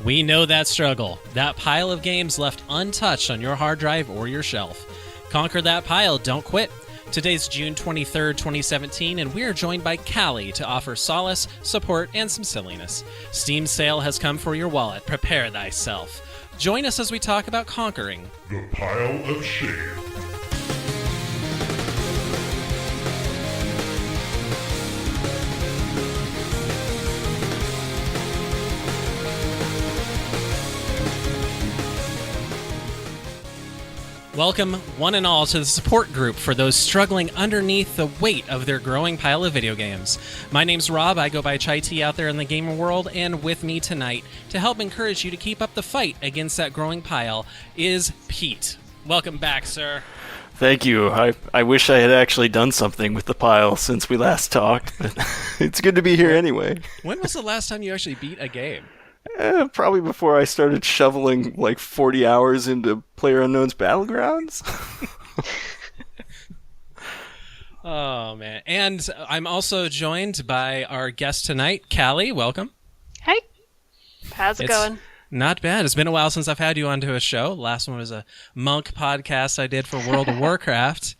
We know that struggle, that pile of games left untouched on your hard drive or your shelf. Conquer that pile, don't quit. Today's June 23rd, 2017, and we are joined by Calli to offer solace, support, and some silliness. Steam sale has come for your wallet. Prepare thyself. Join us as we talk about conquering the pile of shame. Welcome, one and all, to the support group for those struggling underneath the weight of their growing pile of video games. My name's Rob, I go by Chai Tea out there in the gamer world, and with me tonight, to help encourage you to keep up the fight against that growing pile, is Pete. Welcome back, sir. Thank you. I wish I had actually done something with the pile since we last talked, but it's good to be here anyway. When was the last time you actually beat a game? Probably before I started shoveling like 40 hours into PlayerUnknown's Battlegrounds. Oh, man. And I'm also joined by our guest tonight, Calli. Welcome. Hey. How's it going? Not bad. It's been a while since I've had you onto a show. Last one was a monk podcast I did for World of Warcraft.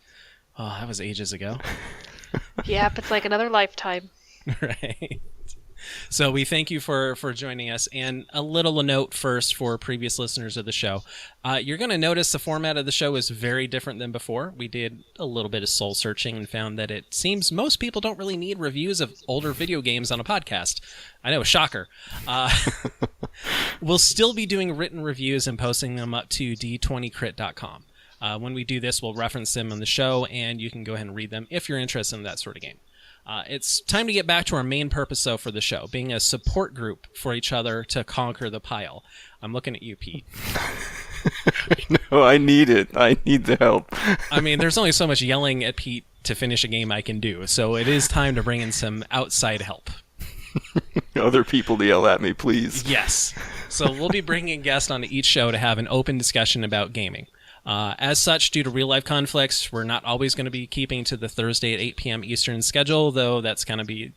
Oh, that was ages ago. Yep, it's like another lifetime. Right. So we thank you for joining us. And a little note first for previous listeners of the show. You're going to notice the format of the show is very different than before. We did a little bit of soul searching and found that it seems most people don't really need reviews of older video games on a podcast. I know, shocker. We'll still be doing written reviews and posting them up to d20crit.com. When we do this, we'll reference them on the show, and you can go ahead and read them if you're interested in that sort of game. It's time to get back to our main purpose, though, for the show, being a support group for each other to conquer the pile. I'm looking at you, Pete. No, I need it. I need the help. I mean, there's only so much yelling at Pete to finish a game I can do, so it is time to bring in some outside help. Other people to yell at me, please. Yes. So we'll be bringing guests on each show to have an open discussion about gaming. As such, due to real-life conflicts, we're not always going to be keeping to the Thursday at 8 p.m. Eastern schedule, though that's going to be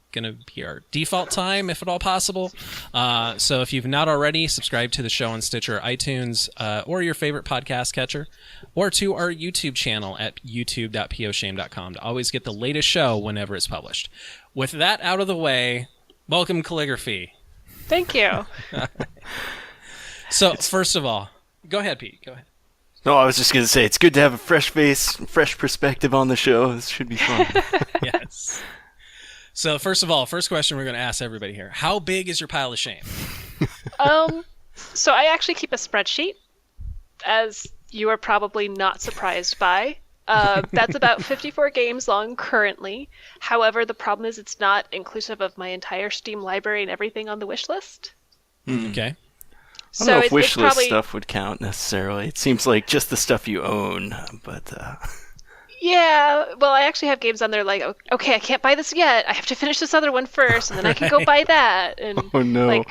our default time, if at all possible. So if you've not already, subscribe to the show on Stitcher, iTunes, or your favorite podcast catcher, or to our YouTube channel at youtube.poshame.com to always get the latest show whenever it's published. With that out of the way, welcome, Calligraphy. Thank you. So, first of all, go ahead, Pete. Go ahead. No, I was just going to say, it's good to have a fresh face, fresh perspective on the show. This should be fun. Yes. So, first of all, first question we're going to ask everybody here. How big is your pile of shame? So I actually keep a spreadsheet, as you are probably not surprised by. That's about 54 games long currently. However, the problem is it's not inclusive of my entire Steam library and everything on the wish list. Okay. I don't know if wish list stuff would count necessarily. It seems like just the stuff you own, but... Yeah, well, I actually have games on there like, okay, I can't buy this yet. I have to finish this other one first, and then I can go buy that. And, oh, no.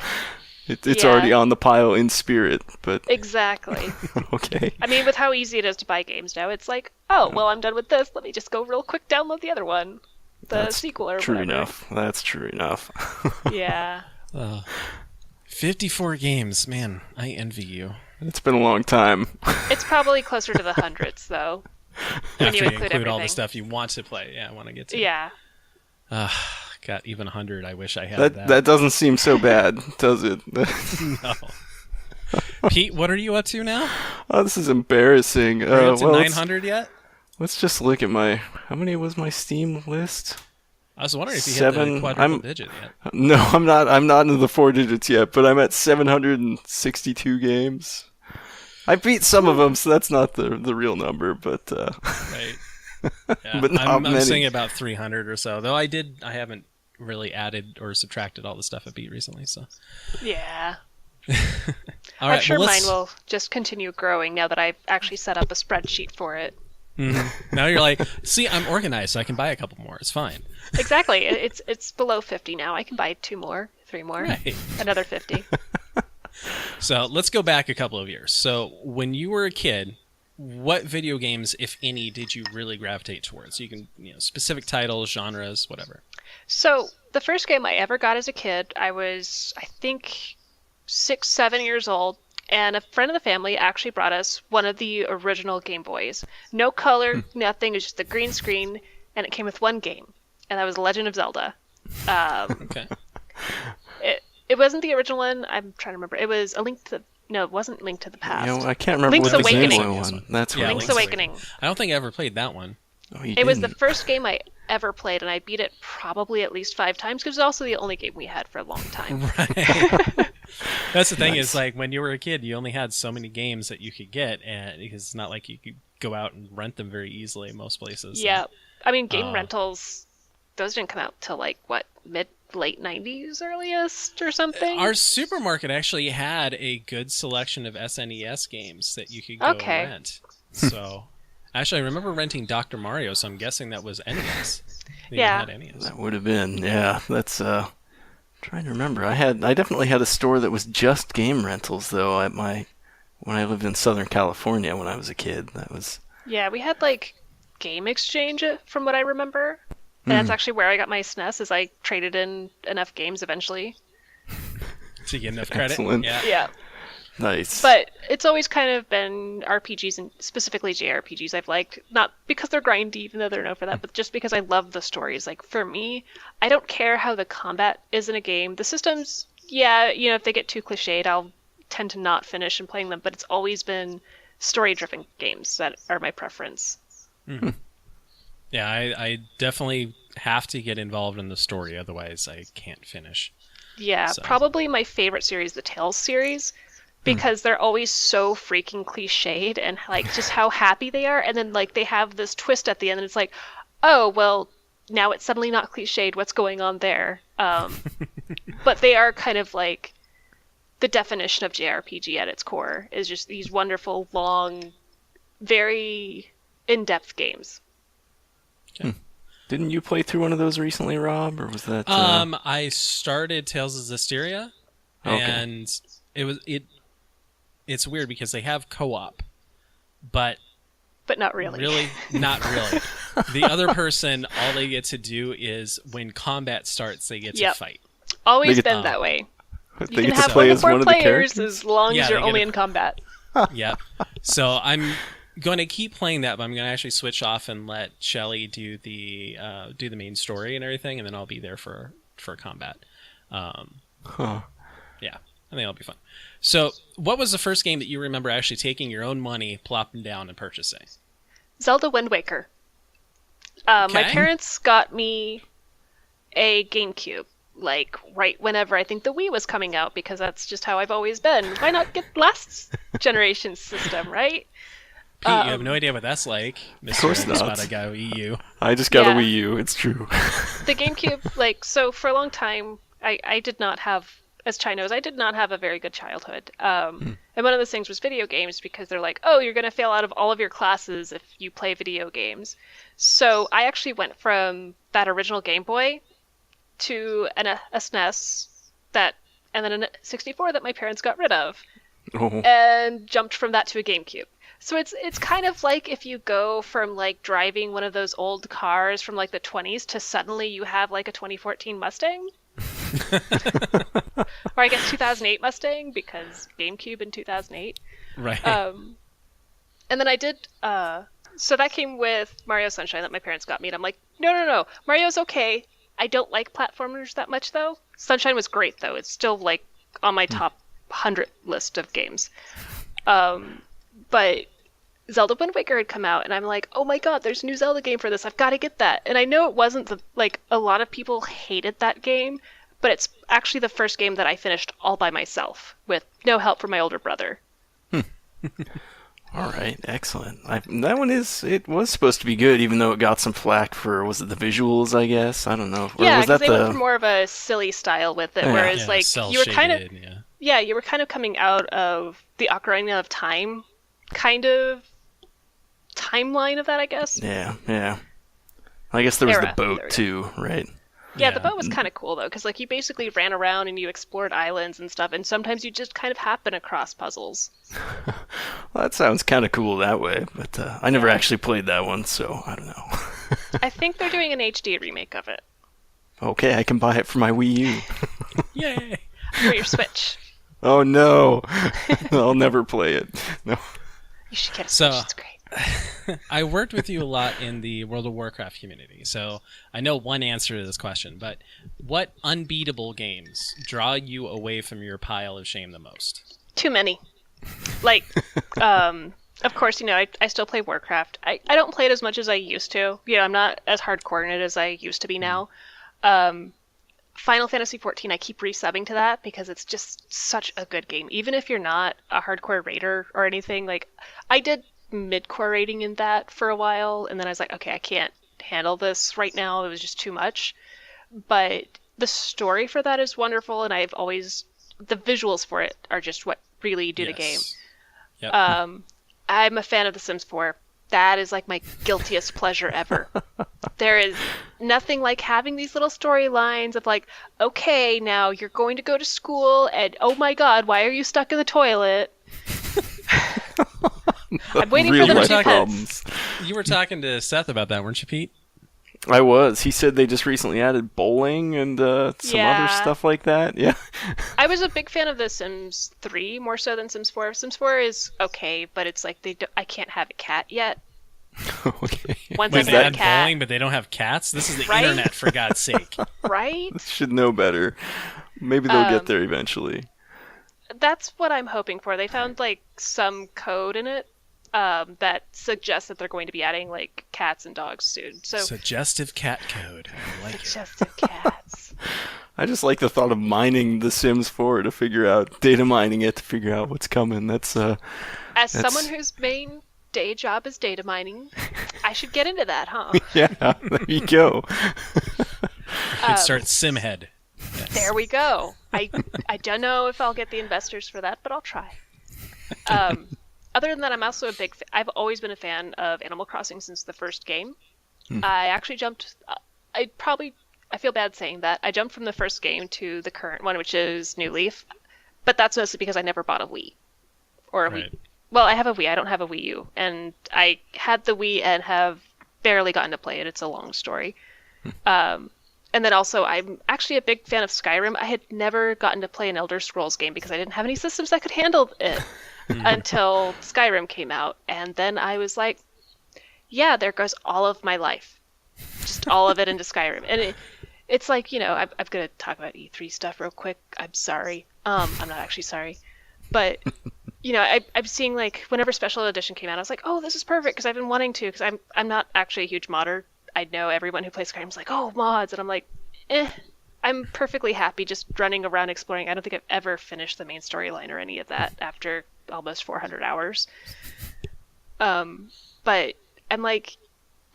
It's already on the pile in spirit, but... Exactly. Okay. I mean, with how easy it is to buy games now, it's like, oh, well, I'm done with this. Let me just go real quick download the other one. The sequel or true whatever. Enough. That's true enough. Yeah. 54 games. Man, I envy you. It's been a long time. It's probably closer to the hundreds, though. After you include all the stuff you want to play. Yeah, I want to get to. Yeah. God, even 100, I wish I had that. That doesn't seem so bad, does it? No. Pete, what are you up to now? Oh, this is embarrassing. Are you up to 900 yet? Let's just look at how many was my Steam list? I was wondering if you hit the quadruple digit yet. No, I'm not into the 4 digits yet, but I'm at 762 games. I beat some of them, so that's not the real number, but... Right. Yeah, but not many. I'm saying about 300 or so, though I haven't really added or subtracted all the stuff I beat recently, so... Yeah. All right, I'm sure mine will just continue growing now that I've actually set up a spreadsheet for it. Mm-hmm. Now you're like, see, I'm organized, so I can buy a couple more. It's fine. Exactly. It's below 50 now. I can buy 2 more, 3 more, right. Another 50. So let's go back a couple of years. So when you were a kid, what video games, if any, did you really gravitate towards? You can, specific titles, genres, whatever. So the first game I ever got as a kid, I was, I think, 6, 7 years old, and a friend of the family actually brought us one of the original Game Boys. No color, nothing. It was just a green screen, and it came with one game, and that was Legend of Zelda. Okay. It wasn't the original one. I'm trying to remember. It was a Link to... No, it wasn't Link to the Past. You know, I can't remember Link's what the Game Awakening. Boy one. That's Yeah, what Link's it was. Awakening. I don't think I ever played that one. Oh, you It was the didn't. first game I ever played, and I beat it probably at least 5 times, because it was also the only game we had for a long time. Right. That's the thing Nice. is, like, when you were a kid, you only had so many games that you could get, and because it's not like you could go out and rent them very easily in most places. Yeah. I mean, game Uh, rentals, those didn't come out till, like, what, late 90s earliest or something? Our supermarket actually had a good selection of SNES games that you could go Okay. rent. So, actually, I remember renting Dr. Mario, so I'm guessing that was NES. They Yeah. had NES. That would have been, yeah. That's trying to remember. I definitely had a store that was just game rentals though when I lived in Southern California when I was a kid. That was Yeah, we had, like, Game Exchange, from what I remember. And that's actually where I got my SNES, is I traded in enough games eventually. To get enough credit. Excellent. Yeah. Yeah. nice. But it's always kind of been RPGs, and specifically JRPGs I've liked. Not because they're grindy, even though they're known for that, but just because I love the stories. Like, for me, I don't care how the combat is in a game. The systems, yeah, if they get too cliched, I'll tend to not finish in playing them, but it's always been story-driven games that are my preference. Yeah, I definitely have to get involved in the story, otherwise I can't finish. Yeah, So- probably my favorite series, the Tales series, because they're always so freaking cliched, and like just how happy they are, and then like they have this twist at the end, and it's like, oh well, now it's suddenly not cliched. What's going on there? But they are kind of like the definition of JRPG at its core, is just these wonderful, long, very in-depth games. Didn't you play through one of those recently, Rob, or was that? I started Tales of Zestiria, Okay. and it's weird because they have co-op, but But not really. really, not really. The other person, all they get to do is when combat starts, they get to Yep. fight. Always They get- been that way. they You can get to have play one to as one 4 of the players characters. as long Yeah, as they you're get only a- in combat. Yep. So I'm going to keep playing that, but I'm going to actually switch off and let Shelly do the main story and everything, and then I'll be there for combat. Huh. Yeah, I think that'll be fun. So, what was the first game that you remember actually taking your own money, plopping down, and purchasing? Zelda Wind Waker. My Okay. parents got me a GameCube, like right whenever I think the Wii was coming out, because that's just how I've always been. Why not get last generation system, right? Pete, you have no idea what that's like. Mr. course not. Spot Guy EU. I just got Yeah. a Wii U. It's true. The GameCube, like, so for a long time, I did not have, as Chai knows, I did not have a very good childhood. And one of those things was video games, because they're like, oh, you're going to fail out of all of your classes if you play video games. So I actually went from that original Game Boy to a SNES and then a 64 that my parents got rid of, Oh. and jumped from that to a GameCube. So it's kind of like if you go from like driving one of those old cars from like the 20s to suddenly you have like a 2014 Mustang. Or I guess 2008 Mustang, because GameCube in 2008. Right. And then I did so that came with Mario Sunshine that my parents got me, and I'm like, no, Mario's okay. I don't like platformers that much though. Sunshine was great though. It's still like on my top 100 list of games. But Zelda Wind Waker had come out, and I'm like, oh my god, there's a new Zelda game for this. I've got to get that. And I know it wasn't like a lot of people hated that game, but it's actually the first game that I finished all by myself with no help from my older brother. All right, excellent. That one it was supposed to be good, even though it got some flack for, was it the visuals? I guess, I don't know. Or Yeah, was because that they went for more of a silly style with it, Yeah. whereas Yeah, like you were kind of cel-shaded, you were kind of coming out of the Ocarina of Time kind of timeline of that, I guess. Yeah. I guess there was Era. the boat There we go. too, right? Yeah, the boat was kind of cool though, because like you basically ran around and you explored islands and stuff, and sometimes you just kind of happen across puzzles. Well, that sounds kind of cool that way, but I never actually played that one, so I don't know. I think they're doing an HD remake of it Okay, I can buy it for my Wii U. Yay! for your Switch. Oh no, I'll never play it. No. You should get a So- Switch. It's great. I worked with you a lot in the World of Warcraft community, so I know one answer to this question, but what unbeatable games draw you away from your pile of shame the most? Too many. Like, of course, I still play Warcraft. I don't play it as much as I used to. I'm not as hardcore in it as I used to be now. Final Fantasy XIV, I keep resubbing to that because it's just such a good game. Even if you're not a hardcore raider or anything, like, I did mid-core raiding in that for a while, and then I was like, okay, I can't handle this right now. It was just too much. But the story for that is wonderful, and the visuals for it are just what really do the game. Yep. I'm a fan of The Sims 4. That is like my guiltiest pleasure ever. There is nothing like having these little storylines of like, okay, now you're going to go to school, and oh my god, why are you stuck in the toilet? I'm waiting for Real them life to problems. You were talking to Seth about that, weren't you, Pete? I was. He said they just recently added bowling and some Yeah. other stuff like that. Yeah. I was a big fan of The Sims 3 more so than Sims 4. Sims 4 is okay, but it's like I can't have a cat yet. Okay. Once Wait, I they have a had cat, bowling, but they don't have cats? This is the Right? internet, for God's sake. right? Should know better. Maybe they'll get there eventually. That's what I'm hoping for. They found like some code in it that suggests that they're going to be adding like cats and dogs soon. So Suggestive cat code. I like it. suggestive cats. I just like the thought of mining The Sims 4 to figure out, data mining it to figure out what's coming. As someone whose main day job is data mining, I should get into that, huh? yeah, there you go. Could start Simhead. Yes. There we go. I don't know if I'll get the investors for that, but I'll try. Other than that, I'm also I've always been a fan of Animal Crossing since the first game. I actually jumped. I feel bad saying that. I jumped from the first game to the current one, which is New Leaf, but that's mostly because I never bought a Wii or a Right. Wii. Well, I have a Wii. I don't have a Wii U, and I had the Wii and have barely gotten to play it. It's a long story. And then also, I'm actually a big fan of Skyrim. I had never gotten to play an Elder Scrolls game because I didn't have any systems that could handle it until Skyrim came out. And then I was like, yeah, there goes all of my life. Just all of it into Skyrim. And it's like, I'm going to talk about E3 stuff real quick. I'm sorry. I'm not actually sorry. But, I'm seeing, like, whenever Special Edition came out, I was like, oh, this is perfect because I've been wanting to, because I'm not actually a huge modder. I know everyone who plays Skyrim's like, oh, mods, and I'm like, I'm perfectly happy just running around exploring. I don't think I've ever finished the main storyline or any of that after almost 400 hours. But I'm like,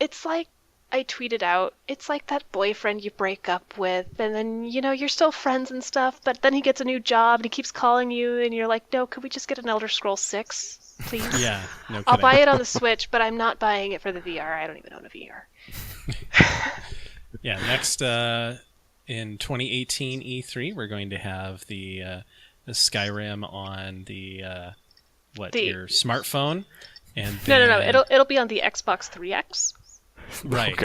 it's like I tweeted out, it's like that boyfriend you break up with, and then, you're still friends and stuff, but then he gets a new job and he keeps calling you, and you're like, no, could we just get an Elder Scrolls 6? Please? Yeah, no kidding. I'll buy it on the Switch, but I'm not buying it for the VR. I don't even own a VR. Yeah, next in 2018 E3, we're going to have the Skyrim on your smartphone, and then, No. It'll be on the Xbox 3X. right. Oh,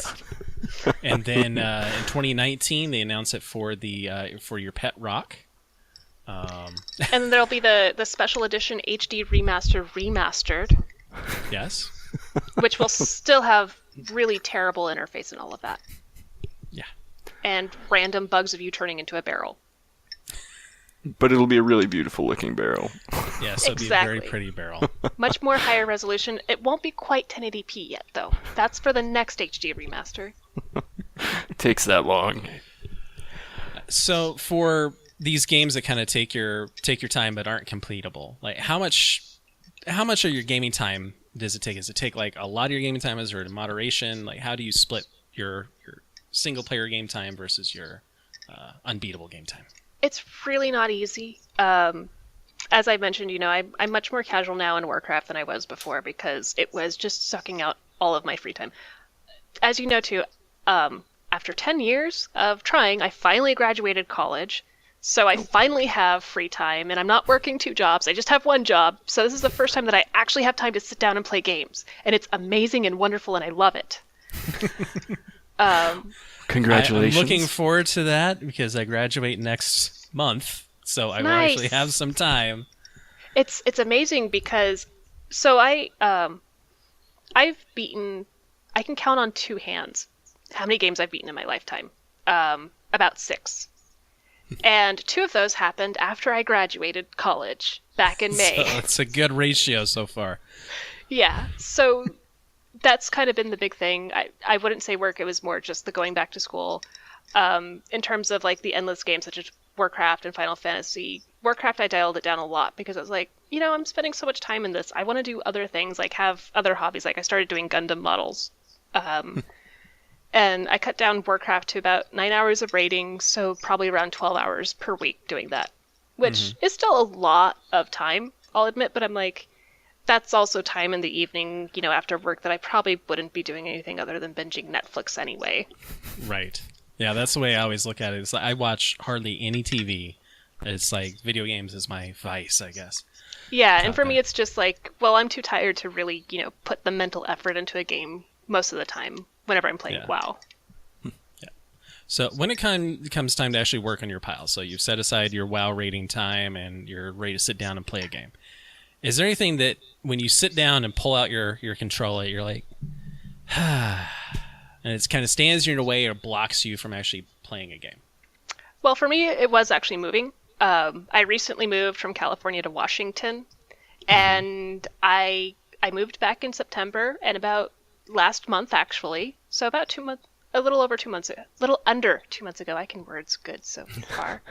God. And then in 2019, they announce it for for your pet rock. And then there'll be the special edition HD remastered, Yes. which will still have really terrible interface and all of that. Yeah. And random bugs of you turning into a barrel. But it'll be a really beautiful looking barrel. Yeah, so it'll be a very Exactly. pretty barrel. Much more higher resolution. It won't be quite 1080p yet, though. That's for the next HD remaster. It takes that long. So for these games that kind of take your time but aren't completable, like how much of your gaming time does it take? Does it take like a lot of your gaming time? Is there in moderation? Like how do you split your single player game time versus your unbeatable game time? It's really not easy. As I mentioned, I'm much more casual now in Warcraft than I was before because it was just sucking out all of my free time. As you know, too, after 10 years of trying, I finally graduated college. So I finally have free time, and I'm not working 2 jobs. I just have 1 job. So this is the first time that I actually have time to sit down and play games. And it's amazing and wonderful, and I love it. Congratulations. I'm looking forward to that because I graduate next month. so I will Nice. actually have some time. It's amazing because I've beaten, I can count on two hands how many games I've beaten in my lifetime. About 6. And 2 of those happened after I graduated college back in May. So it's a good ratio so far. Yeah, so that's kind of been the big thing. I wouldn't say work, it was more just the going back to school. In terms of like the endless games such as Warcraft and Final Fantasy. Warcraft, I dialed it down a lot because I was like, I'm spending so much time in this. I want to do other things, like have other hobbies. Like I started doing Gundam models. And I cut down Warcraft to about 9 hours of raiding, so probably around 12 hours per week doing that, which is still a lot of time, I'll admit, but I'm like, that's also time in the evening, after work that I probably wouldn't be doing anything other than binging Netflix anyway. Right. Yeah, that's the way I always look at it. It's like I watch hardly any TV. It's like video games is my vice, I guess. Yeah, and for me it's just like, well, I'm too tired to really, put the mental effort into a game most of the time whenever I'm playing WoW. Yeah. So when it comes time to actually work on your pile, so you've set aside your WoW rating time and you're ready to sit down and play a game. Is there anything that when you sit down and pull out your controller, you're like, and it kind of stands in your way or blocks you from actually playing a game? Well, for me, it was actually moving. I recently moved from California to Washington, and I moved back in September, and about last month, actually, so about 2 months, a little over 2 months ago, a little under 2 months ago, I can words good so far.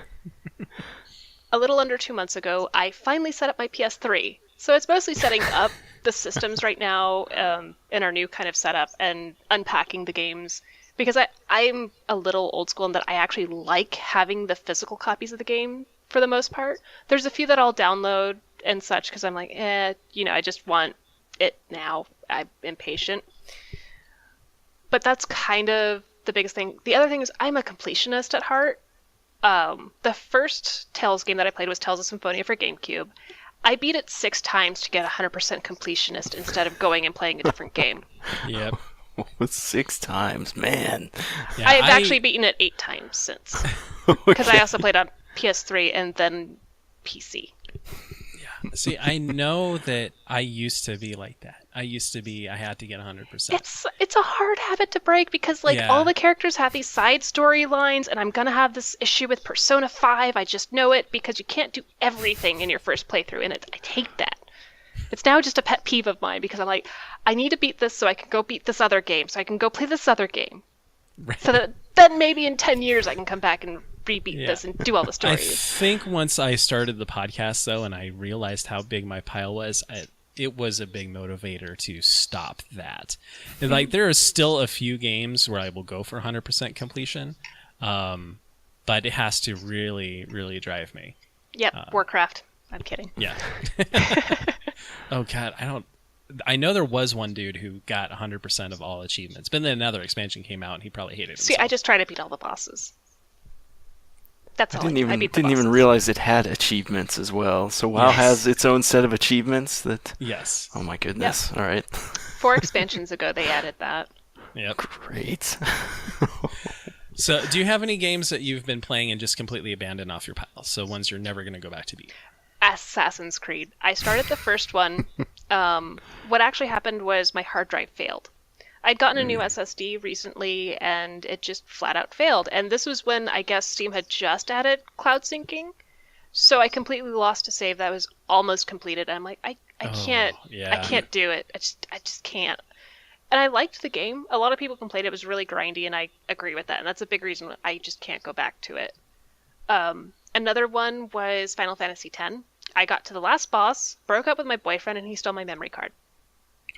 A little under 2 months ago, I finally set up my PS3. So it's mostly setting up the systems right now in our new kind of setup and unpacking the games. Because I'm a little old school in that I actually like having the physical copies of the game for the most part. There's a few that I'll download and such because I'm like, I just want it now. I'm impatient. But that's kind of the biggest thing. The other thing is I'm a completionist at heart. The first Tales game that I played was Tales of Symphonia for GameCube. I beat it 6 times to get 100% completionist instead of going and playing a different game. Yep. 6 times, man. Yeah, I've actually beaten it 8 times since. Because I also played on PS3 and then PC. Yeah. See, I know that I used to be like that. I had to get 100%. It's a hard habit to break because all the characters have these side storylines, and I'm gonna have this issue with Persona 5. I just know it because you can't do everything in your first playthrough, and I hate that. It's now just a pet peeve of mine because I'm like, I need to beat this so I can go beat this other game, so I can go play this other game. Right. So that then maybe in 10 years I can come back and rebeat this and do all the stories. I think once I started the podcast, though, and I realized how big my pile was, it was a big motivator to stop that. And, there are still a few games where I will go for 100% completion, but it has to really, really drive me. Yep, Warcraft. I'm kidding. Yeah. Oh, God, I know there was one dude who got 100% of all achievements, but then another expansion came out and he probably hated it. See, I just try to beat all the bosses. That's all. I didn't even realize it had achievements as well. So WoW has its own set of achievements that. Yes. Oh my goodness! Yep. All right. 4 expansions ago, they added that. Yep. Great. So, do you have any games that you've been playing and just completely abandoned off your pile? So ones you're never going to go back to beat? Assassin's Creed. I started the first one. What actually happened was my hard drive failed. I'd gotten a new SSD recently, and it just flat out failed. And this was when I guess Steam had just added cloud syncing, so I completely lost a save that was almost completed. I'm like, I can't do it. I just can't. And I liked the game. A lot of people complained it was really grindy, and I agree with that. And that's a big reason I just can't go back to it. Another one was Final Fantasy X. I got to the last boss, broke up with my boyfriend, and he stole my memory card.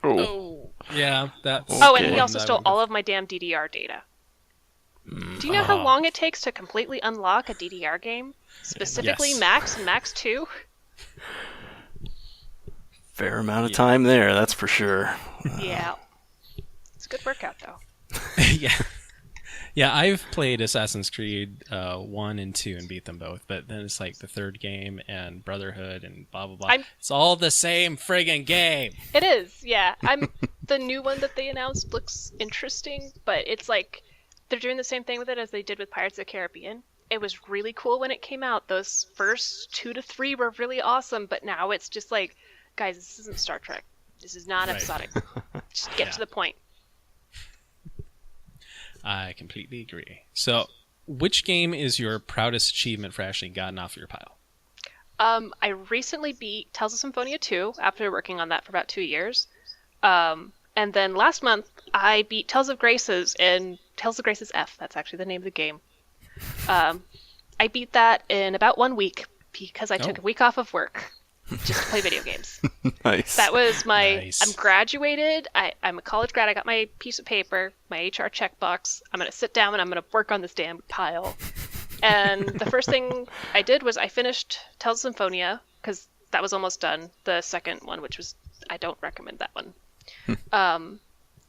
Oh. Yeah, that's... Oh, and he also stole all of my damn DDR data. Do you know how long it takes to completely unlock a DDR game? Specifically Max and Max 2? Fair amount of time there, that's for sure. Yeah. It's a good workout, though. Yeah. Yeah, I've played Assassin's Creed 1 and 2 and beat them both, but then it's like the third game and Brotherhood and blah, blah, blah. It's all the same friggin' game. It is, yeah. The new one that they announced looks interesting, but it's like they're doing the same thing with it as they did with Pirates of the Caribbean. it was really cool when it came out. Those first 2 to 3 were really awesome, but now it's just like, guys, this isn't Star Trek. This is not episodic. Just get to the point. I completely agree. So, which game is your proudest achievement for actually gotten off your pile? I recently beat Tales of Symphonia 2 after working on that for about 2 years. And then last month, I beat Tales of Graces in Tales of Graces F. That's actually the name of the game. I beat that in about 1 week because I took a week off of work just to play video games. Nice. That was my... Nice. I'm graduated. I'm a college grad. I got my piece of paper, my HR checkbox. I'm going to sit down and I'm going to work on this damn pile. And the first thing I did was I finished Tales of Symphonia because that was almost done. The second one, which was... I don't recommend that one.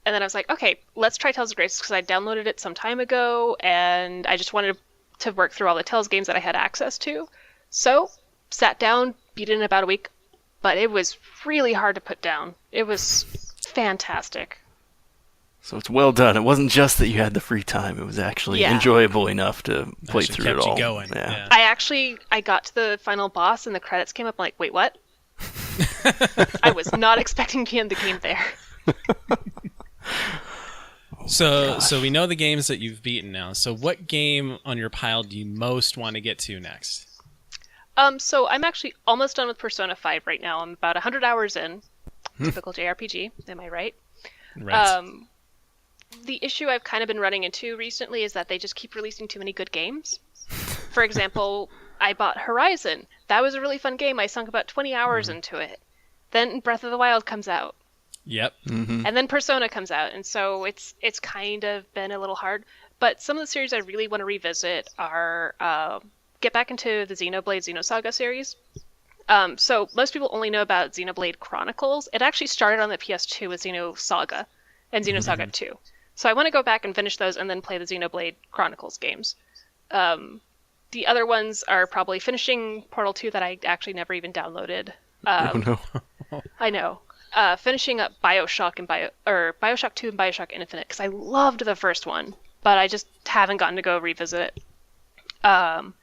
And then I was like, okay, let's try Tales of Graces because I downloaded it some time ago and I just wanted to work through all the Tales games that I had access to. So, sat down, beat it in about a week, but it was really hard to put down. It was fantastic. So it's well done. It wasn't just that you had the free time. It was actually enjoyable enough to play Actually through kept it all. you going. Yeah. I got to the final boss and the credits came up. I'm like, wait, what? I was not expecting to end the game there. So we know the games that you've beaten now. So what game on your pile do you most want to get to next? So I'm actually almost done with Persona 5 right now. I'm about 100 hours in. Typical JRPG, am I right? Right. The issue I've kind of been running into recently is that they just keep releasing too many good games. For example, I bought Horizon. That was a really fun game. I sunk about 20 hours into it. Then Breath of the Wild comes out. Yep. Mm-hmm. And then Persona comes out, and so it's kind of been a little hard. But some of the series I really want to revisit are get back into the Xenoblade Xenosaga series. So most people only know about Xenoblade Chronicles. It actually started on the PS2 with Xenosaga and Xenosaga 2. So I want to go back and finish those and then play the Xenoblade Chronicles games. The other ones are probably finishing Portal 2 that I actually never even downloaded. Oh no. I know. Finishing up Bioshock and Bioshock 2 and Bioshock Infinite because I loved the first one, but I just haven't gotten to go revisit it. And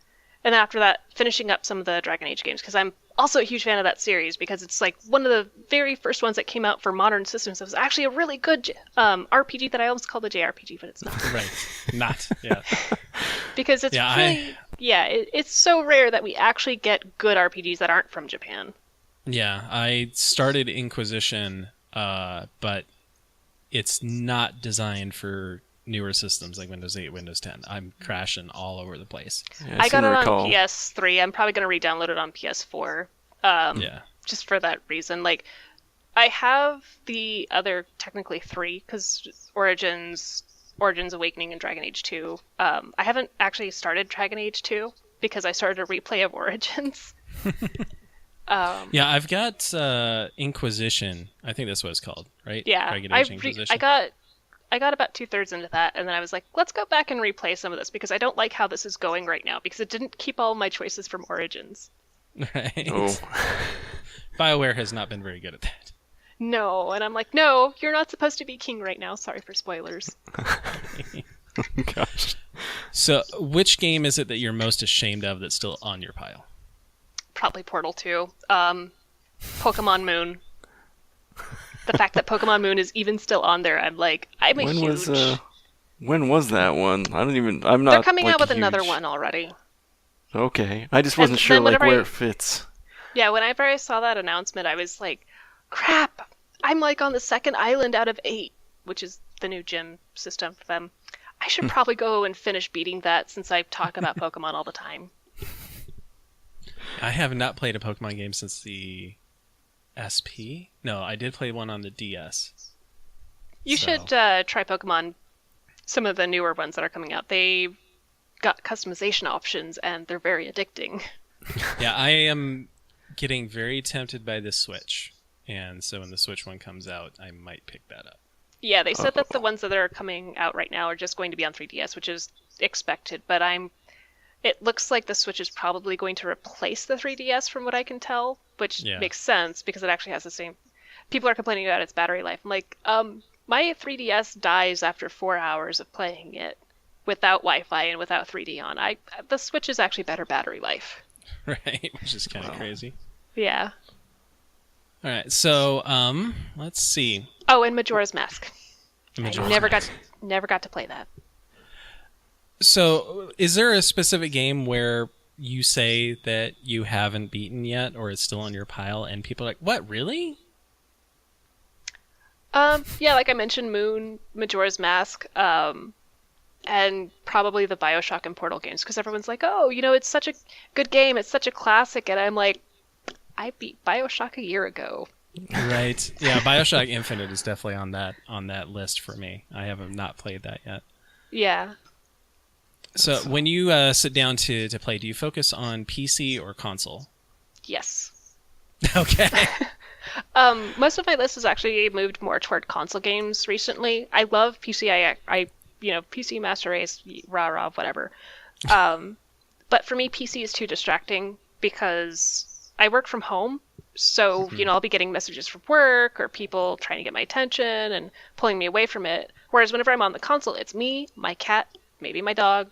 then after that, finishing up some of the Dragon Age games because I'm also a huge fan of that series because it's like one of the very first ones that came out for modern systems. It was actually a really good RPG that I almost called a JRPG, but it's not. Right. Not. Yeah. Because it's it's so rare that we actually get good RPGs that aren't from Japan. Yeah, I started Inquisition, but it's not designed for newer systems like Windows 8, Windows 10. I'm crashing all over the place. Yeah, I got it on PS3. I'm probably going to re-download it on PS4. Just for that reason. Like, I have the other, technically 3, because Origins Awakening, and Dragon Age 2. I haven't actually started Dragon Age 2 because I started a replay of Origins. Yeah, I've got Inquisition. I think that's what it's called, right? Yeah, Dragon Age Inquisition. I got about 2/3 into that, and then I was like, let's go back and replay some of this because I don't like how this is going right now because it didn't keep all my choices from Origins. Right. Oh. BioWare has not been very good at that. No, and I'm like, no, you're not supposed to be king right now. Sorry for spoilers. Gosh. So, which game is it that you're most ashamed of that's still on your pile? Probably Portal 2. Pokemon Moon. The fact that Pokemon Moon is even still on there, I'm like, I'm a huge... When was that one? I'm not. They're coming like, out with huge. another one already. Okay. I just wasn't sure like where it fits. Yeah, whenever I saw that announcement, I was like, crap! I'm like on the second island out of 8, which is the new gym system for them. I should probably go and finish beating that since I talk about Pokemon all the time. I have not played a Pokemon game since the SP? No, I did play one on the DS. You should try Pokemon, some of the newer ones that are coming out. They got customization options, and they're very addicting. Yeah, I am getting very tempted by the Switch. And so when the Switch one comes out, I might pick that up. Yeah, they said that the ones that are coming out right now are just going to be on 3DS, which is expected, but it looks like the Switch is probably going to replace the 3DS from what I can tell, which makes sense because it actually has the same... People are complaining about its battery life. I'm like, my 3DS dies after 4 hours of playing it. without Wi-Fi and without 3D on. The Switch is actually better battery life. Right, which is kind of crazy. Yeah. All right, so let's see. Oh, and Majora's Mask. Majora's I Mask. never got to play that. So, is there a specific game where you say that you haven't beaten yet, or it's still on your pile, and people are like, "What, really?" Yeah, like I mentioned, Moon, Majora's Mask, and probably the BioShock and Portal games, because everyone's like, "Oh, it's such a good game, it's such a classic," and I'm like, I beat BioShock a year ago. Right. Yeah, BioShock Infinite is definitely on that list for me. I have not played that yet. Yeah. So when you sit down to play, do you focus on PC or console? Yes. Okay. Most of my list has actually moved more toward console games recently. I love PC. I PC Master Race, rah rah, whatever. But for me, PC is too distracting because I work from home. So, I'll be getting messages from work or people trying to get my attention and pulling me away from it. Whereas whenever I'm on the console, it's me, my cat, maybe my dog.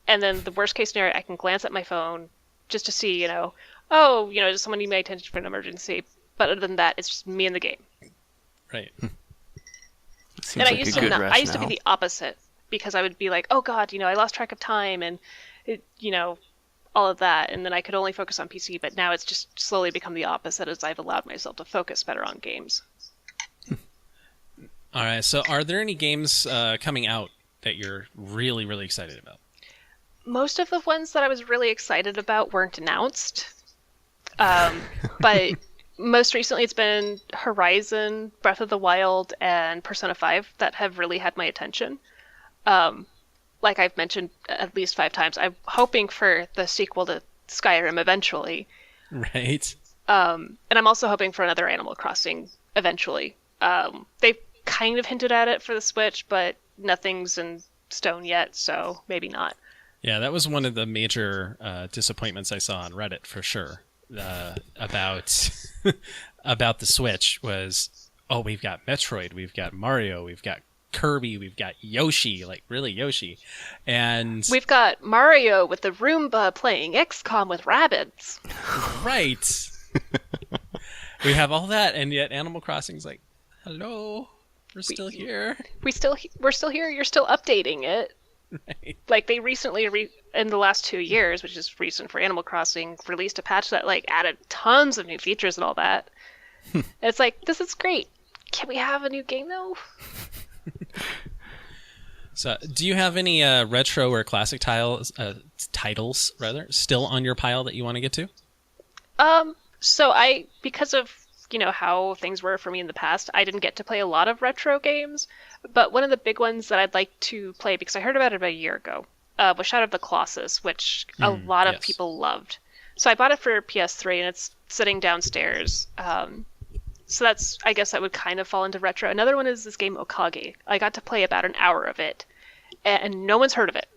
And then the worst case scenario, I can glance at my phone just to see, does someone need my attention for an emergency? But other than that, it's just me and the game. Right. Seems And I like used a good I used to be rationale. the opposite because I would be like, oh God, I lost track of time and, all of that. And then I could only focus on PC. But now it's just slowly become the opposite as I've allowed myself to focus better on games. All right. So are there any games coming out that you're really, really excited about? Most of the ones that I was really excited about weren't announced. But most recently it's been Horizon, Breath of the Wild, and Persona 5 that have really had my attention. Like I've mentioned at least 5 times, I'm hoping for the sequel to Skyrim eventually. Right. And I'm also hoping for another Animal Crossing eventually. They've kind of hinted at it for the Switch, but nothing's in stone yet, so maybe not. Yeah, that was one of the major disappointments I saw on Reddit for sure about about the Switch was, oh, we've got Metroid, we've got Mario, we've got Kirby, we've got Yoshi, like really Yoshi, and We've got Mario with the Roomba playing XCOM with rabbits. right, we have all that, and yet Animal Crossing's like, hello, we're still here. We're still here. You're still updating it. Right. Like they recently, in the last 2 years, which is recent for Animal Crossing, released a patch that like added tons of new features and all that. And it's like, this is great. Can we have a new game though? So, do you have any retro or classic titles rather still on your pile that you want to get to? So because of how things were for me in the past, I didn't get to play a lot of retro games. But one of the big ones that I'd like to play, because I heard about it about a year ago, was Shadow of the Colossus, which a lot of yes. people loved. So I bought it for PS3, and it's sitting downstairs. So that's, I guess that would kind of fall into retro. Another one is this game Okage. I got to play about an hour of it, and no one's heard of it.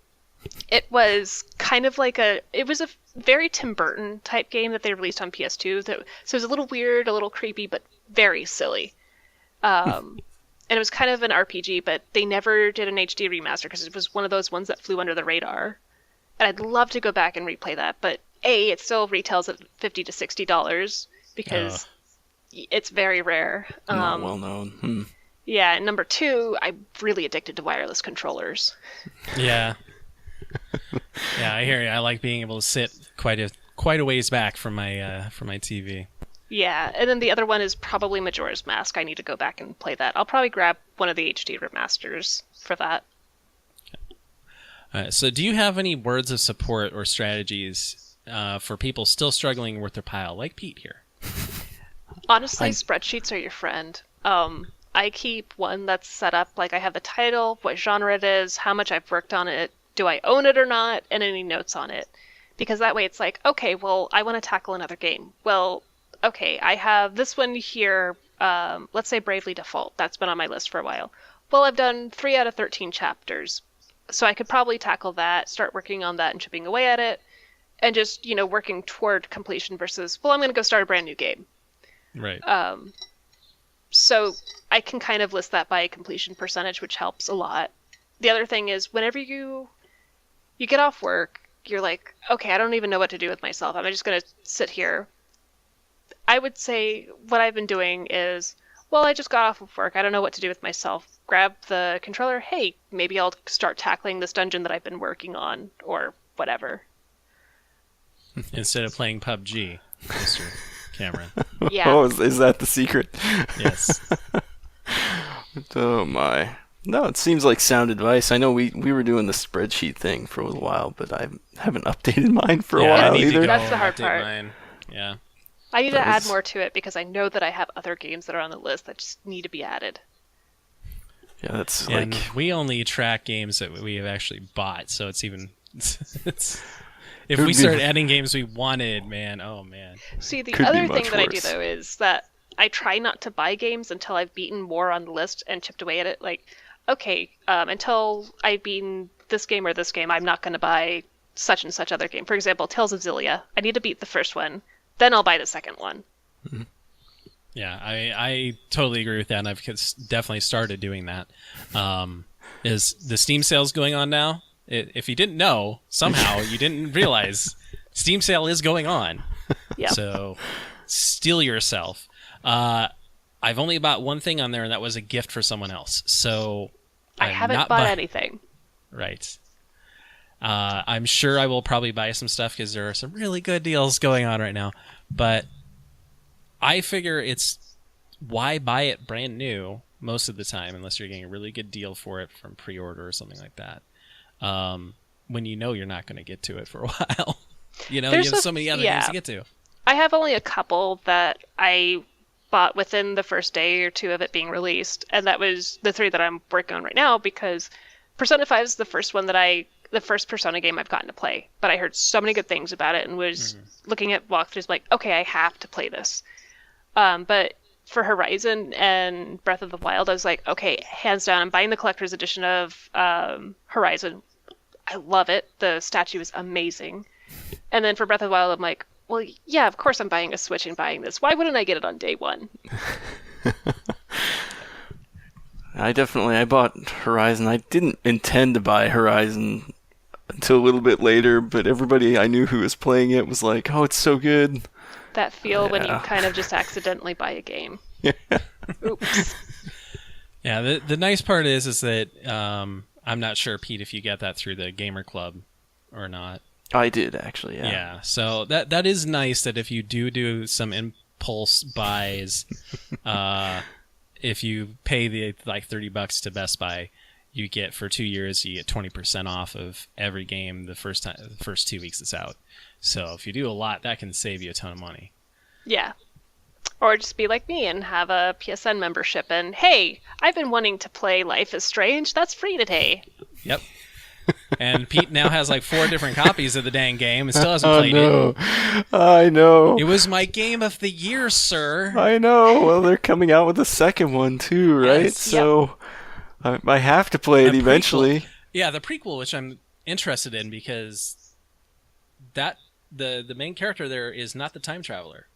It was kind of like it was a very Tim Burton type game that they released on PS2. So it was a little weird, a little creepy, but very silly. And it was kind of an RPG, but they never did an HD remaster because it was one of those ones that flew under the radar. And I'd love to go back and replay that, but it still retails at $50 to $60 because it's very rare. Not well known. Yeah, and number 2, I'm really addicted to wireless controllers. Yeah. Yeah, I hear you. I like being able to sit quite a ways back from my TV. Yeah, and then the other one is probably Majora's Mask. I need to go back and play that. I'll probably grab one of the HD remasters for that. All right, so do you have any words of support or strategies for people still struggling with their pile, like Pete here? Honestly, spreadsheets are your friend. I keep one that's set up, like I have the title, what genre it is, how much I've worked on it, do I own it or not, and any notes on it. Because that way it's like, okay, well, I want to tackle another game. Well, okay, I have this one here, let's say Bravely Default. That's been on my list for a while. Well, I've done 3 out of 13 chapters. So I could probably tackle that, start working on that and chipping away at it, and just, working toward completion versus, well, I'm going to go start a brand new game. Right. So I can kind of list that by completion percentage, which helps a lot. the other thing is whenever you get off work, you're like, okay, I don't even know what to do with myself. I'm just going to sit here. I would say what I've been doing is, well, I just got off of work. I don't know what to do with myself. Grab the controller. Hey, maybe I'll start tackling this dungeon that I've been working on or whatever. Instead of playing PUBG, Mr. Cameron. Yeah. Oh, is that the secret? Yes. Oh my. No, it seems like sound advice. I know we were doing the spreadsheet thing for a little while, but I haven't updated mine for a I while need to either. go That's the hard update part. mine. Yeah. I need to That add was- more to it because I know that I have other games that are on the list that just need to be added. Yeah, that's And like we only track games that we have actually bought, so it's even. It's, if It would we be- start adding games we wanted, man, oh man. See, the Could be other much thing that I do worse. though is that I try not to buy games until I've beaten more on the list and chipped away at it. Like, okay, until I've beaten this game or this game, I'm not going to buy such and such other game. For example, Tales of Xillia. I need to beat the first one, then I'll buy the second one. Yeah, I totally agree with that, and I've definitely started doing that. Is the Steam sales going on now? If you didn't know, somehow you didn't realize, Steam sale is going on. Yeah. So steel yourself. I've only bought one thing on there, and that was a gift for someone else. So I I'm haven't not bought anything. Right. I'm sure I will probably buy some stuff because there are some really good deals going on right now. But I figure it's why buy it brand new most of the time unless you're getting a really good deal for it from pre-order or something like that. When you know you're not going to get to it for a while. You know, There's you have a- so many other yeah. things to get to. I have only a couple that I bought within the first day or two of it being released, and that was the 3 that I'm working on right now because Persona 5 is the first Persona game I've gotten to play, but I heard so many good things about it and was looking at walkthroughs like, okay, I have to play this. But for Horizon and Breath of the Wild, I was like, okay, hands down, I'm buying the collector's edition of Horizon. I love it. The statue is amazing. And then for Breath of the Wild, I'm like, well, yeah, of course I'm buying a Switch and buying this. Why wouldn't I get it on day one? I bought Horizon. I didn't intend to buy Horizon until a little bit later, but everybody I knew who was playing it was like, "Oh, it's so good." That feel when you Yeah. kind of just accidentally buy a game. Oops. Yeah, the nice part is that I'm not sure, Pete, if you get that through the Gamer Club or not. I did actually. Yeah. Yeah, so that is nice that if you do some impulse buys, if you pay the like $30 to Best Buy, you get for 2 years you get 20% off of every game the first 2 weeks it's out. So if you do a lot, that can save you a ton of money. Yeah. Or just be like me and have a PSN membership and, hey, I've been wanting to play Life is Strange. That's free today. Yep. And Pete now has like 4 different copies of the dang game and still hasn't Oh played no! I know. it. It was my game of the year, sir. I know. Well, they're coming out with a second one too, right? Yes. So I have to play it A eventually. prequel. Yeah, the prequel, which I'm interested in because that the main character there is not the time traveler.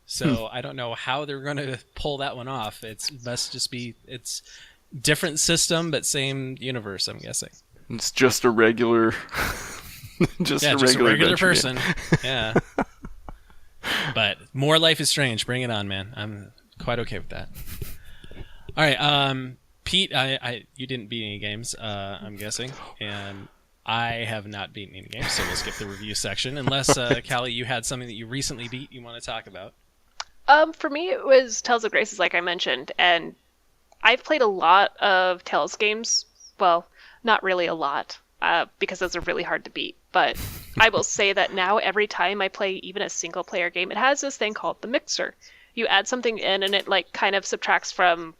So I don't know how they're going to pull that one off. It must just be it's different system but same universe, I'm guessing. It's just a regular, just a regular adventure person. game. Yeah. But more Life is Strange. Bring it on, man. I'm quite okay with that. All right, Pete, you didn't beat any games, I'm guessing, and I have not beaten any games, so we'll skip the review section. Unless, Calli, you had something that you recently beat you want to talk about. For me, it was Tales of Graces, like I mentioned, and I've played a lot of Tales games. Well, not really a lot, because those are really hard to beat. But I will say that now every time I play even a single-player game, it has this thing called the mixer. You add something in, and it like kind of subtracts from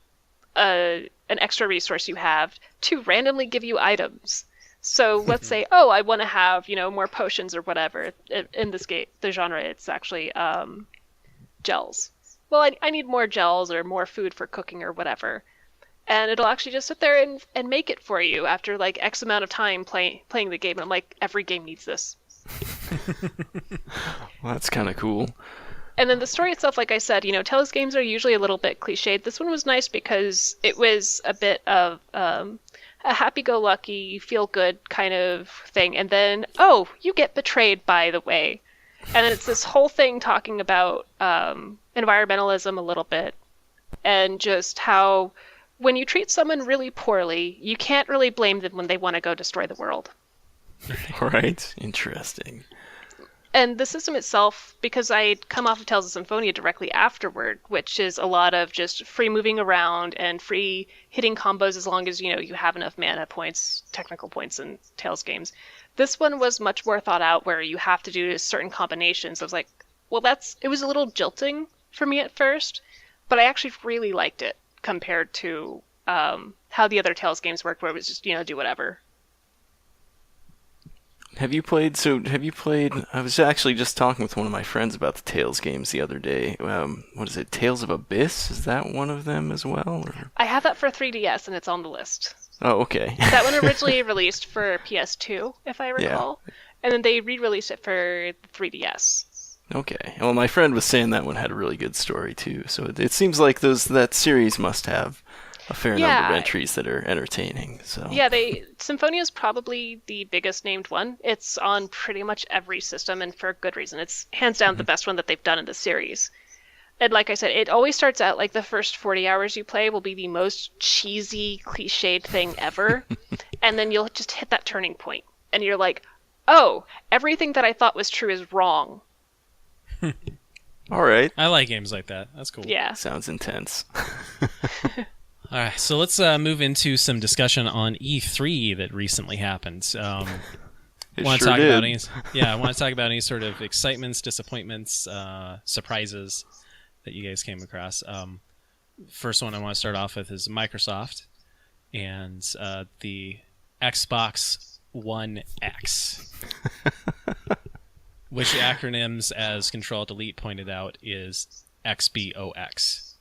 an extra resource you have to randomly give you items. So let's say, oh, I want to have more potions or whatever. In this game, the genre, it's actually gels. Well, I need more gels or more food for cooking or whatever. And it'll actually just sit there and make it for you after like X amount of time playing the game. And I'm like, every game needs this. Well, that's kind of cool. And then the story itself, like I said, Tales games are usually a little bit cliched. This one was nice because it was a bit of a happy-go-lucky, feel-good kind of thing, and then, oh, you get betrayed, by the way. And then it's this whole thing talking about environmentalism a little bit, and just how when you treat someone really poorly, you can't really blame them when they want to go destroy the world. Right. Interesting. And the system itself, because I'd come off of Tales of Symphonia directly afterward, which is a lot of just free moving around and free hitting combos as long as, you have enough mana points, technical points in Tales games. This one was much more thought out where you have to do certain combinations. I was like, well, it was a little jilting for me at first, but I actually really liked it compared to how the other Tales games worked, where it was just, do whatever. Have you played? I was actually just talking with one of my friends about the Tales games the other day. What is it? Tales of Abyss? Is that one of them as well? Or? I have that for 3DS, and it's on the list. Oh, okay. That one originally released for PS2, if I recall, and then they re-released it for 3DS. Okay. Well, my friend was saying that one had a really good story too. So it seems like that series must have a fair number of entries that are entertaining. So yeah, Symphonia is probably the biggest named one. It's on pretty much every system, and for good reason. It's hands down the best one that they've done in the series. And like I said, it always starts out like the first 40 hours you play will be the most cheesy, cliched thing ever, and then you'll just hit that turning point, and you're like, oh, everything that I thought was true is wrong. All right. I like games like that. That's cool. Yeah. Sounds intense. All right, so let's move into some discussion on E3 that recently happened. It want to sure talk did. about I want to talk about any sort of excitements, disappointments, surprises that you guys came across. First one I want to start off with is Microsoft and the Xbox One X, which acronyms, as Control-Delete pointed out, is XBOX.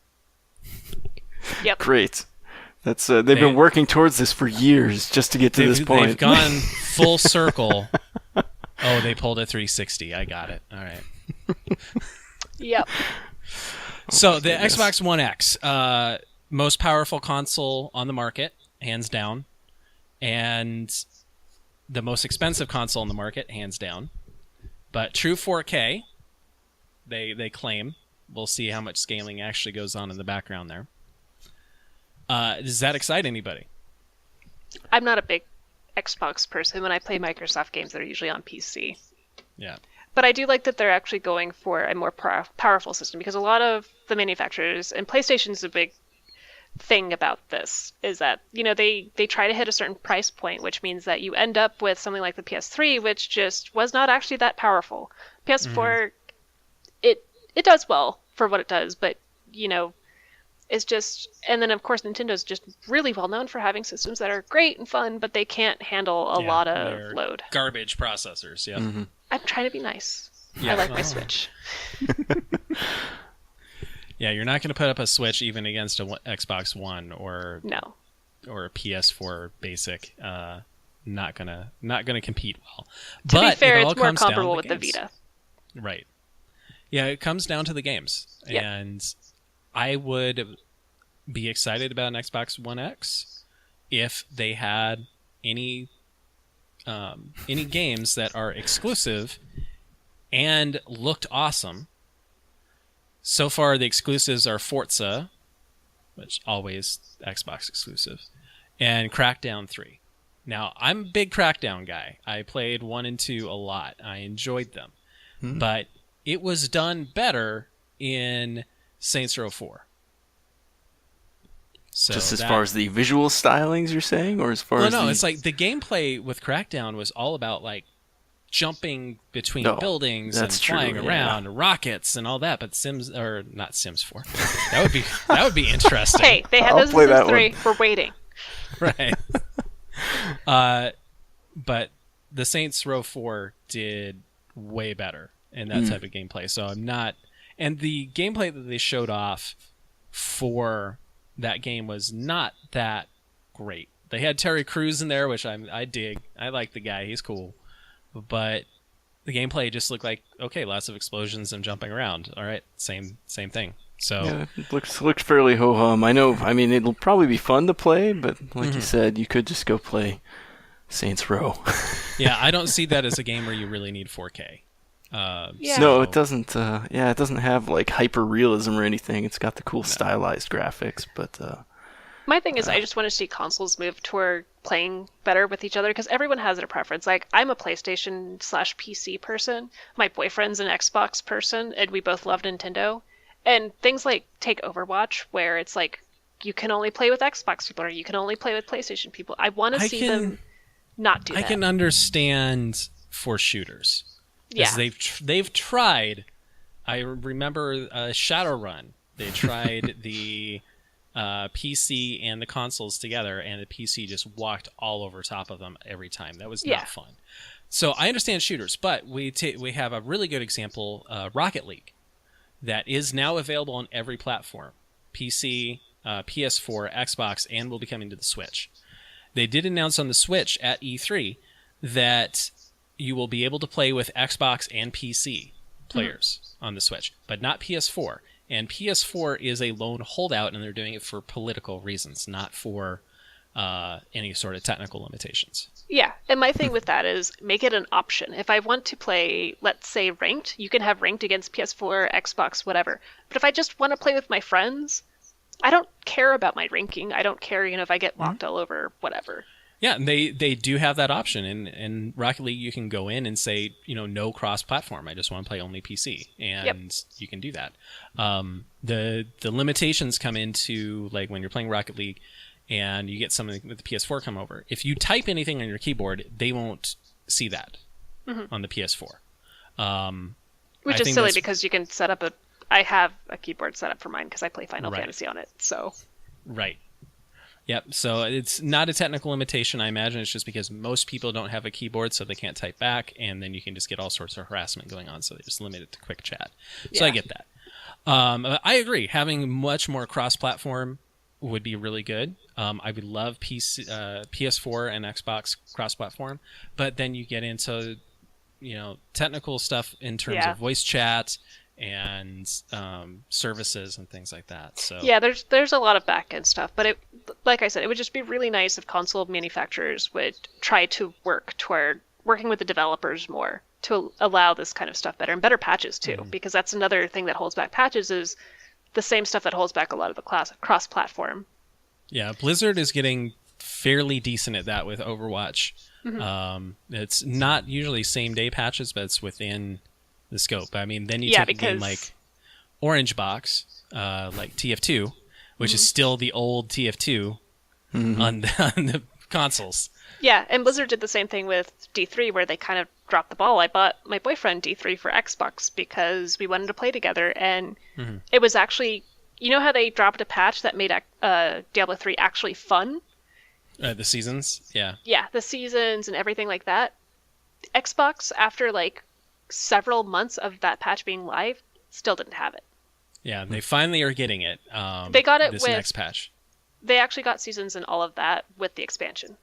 Yep. Great. That's they've been working towards this for years just to get to this point. They've gone full circle. Oh, they pulled a 360. I got it. All right. Yep. So the Xbox One X, most powerful console on the market, hands down, and the most expensive console on the market, hands down. But true 4K, they claim. We'll see how much scaling actually goes on in the background there. Does that excite anybody? I'm not a big Xbox person. When I play Microsoft games, they're usually on PC. Yeah. But I do like that they're actually going for a more powerful system, because a lot of the manufacturers, and PlayStation's a big thing about this, is that, they try to hit a certain price point, which means that you end up with something like the PS3, which just was not actually that powerful. PS4, it does well for what it does, but, it's just, and then of course Nintendo's just really well known for having systems that are great and fun, but they can't handle a lot of load. Garbage processors, yeah. Mm-hmm. I'm trying to be nice. Yeah. I like my Switch. Yeah, you're not going to put up a Switch even against a Xbox One or a PS4 basic. Not gonna compete well. To be fair, it all it's more comes down comparable to with the games. Vita. Right. Yeah, it comes down to the games. Yeah. And I would be excited about an Xbox One X if they had any games that are exclusive and looked awesome. So far, the exclusives are Forza, which always Xbox exclusive, and Crackdown 3. Now, I'm a big Crackdown guy. I played 1 and 2 a lot. I enjoyed them. But it was done better in Saints Row 4. So just as far as the visual stylings, you're saying, or as far as it's like the gameplay with Crackdown was all about like jumping between buildings and flying around, rockets and all that. But not Sims 4. That would be interesting. Hey, they had those in Sims 3. We're waiting. Right. But the Saints Row 4 did way better in that type of gameplay. So I'm not, and the gameplay that they showed off for that game was not that great. They had Terry Crews in there, which I dig. I like the guy. He's cool. But the gameplay just looked like, okay, lots of explosions and jumping around. All right, same thing. So Yeah, it looks fairly ho-hum. I mean, it'll probably be fun to play, but like you said, you could just go play Saints Row. yeah, I don't see that as a game where you really need 4K. Yeah. No, it doesn't. It doesn't have like hyper realism or anything. It's got the cool stylized graphics, but My thing is, I just want to see consoles move toward playing better with each other because everyone has their preference. Like, I'm a PlayStation/PC person. My boyfriend's an Xbox person, and we both love Nintendo. And things like take Overwatch, where it's like you can only play with Xbox people or you can only play with PlayStation people. I want to see them not do that. I can understand for shooters. Yeah. They've tried. I remember Shadowrun. They tried the PC and the consoles together, and the PC just walked all over top of them every time. That was not fun. So I understand shooters, but we have a really good example, Rocket League, that is now available on every platform, PC, PS4, Xbox, and will be coming to the Switch. They did announce on the Switch at E3 that you will be able to play with Xbox and PC players on the Switch, but not PS4. And PS4 is a lone holdout, and they're doing it for political reasons, not for any sort of technical limitations. Yeah, and my thing with that is make it an option. If I want to play, let's say, ranked, you can have ranked against PS4, Xbox, whatever. But if I just want to play with my friends, I don't care about my ranking. I don't care, if I get walked all over, whatever. Yeah, and they do have that option. In Rocket League, you can go in and say, no cross-platform. I just want to play only PC, and you can do that. The limitations come into, like, when you're playing Rocket League and you get something with the PS4 come over. If you type anything on your keyboard, they won't see that on the PS4. Which is silly because you can set up I have a keyboard set up for mine because I play Final Right. Fantasy on it, so... Right. Yep, so it's not a technical limitation. I imagine it's just because most people don't have a keyboard, so they can't type back, and then you can just get all sorts of harassment going on, so they just limit it to quick chat. So I get that. I agree. Having much more cross-platform would be really good. I would love PS4 and Xbox cross-platform, but then you get into technical stuff in terms of voice chat and services and things like that. So yeah, there's a lot of back-end stuff, but like I said, it would just be really nice if console manufacturers would try to work toward working with the developers more to allow this kind of stuff better, and better patches too, because that's another thing that holds back patches is the same stuff that holds back a lot of the cross-platform. Yeah, Blizzard is getting fairly decent at that with Overwatch. It's not usually same-day patches, but it's within the scope. I mean, then you take a game like Orange Box, like TF2, which is still the old TF2 on the consoles. Yeah, and Blizzard did the same thing with D3, where they kind of dropped the ball. I bought my boyfriend D3 for Xbox because we wanted to play together, and it was actually... You know how they dropped a patch that made Diablo 3 actually fun? The seasons? Yeah. Yeah, the seasons and everything like that. Xbox, after like several months of that patch being live, still didn't have it. Yeah, they finally are getting it. They got it this with next patch. They actually got seasons and all of that with the expansion.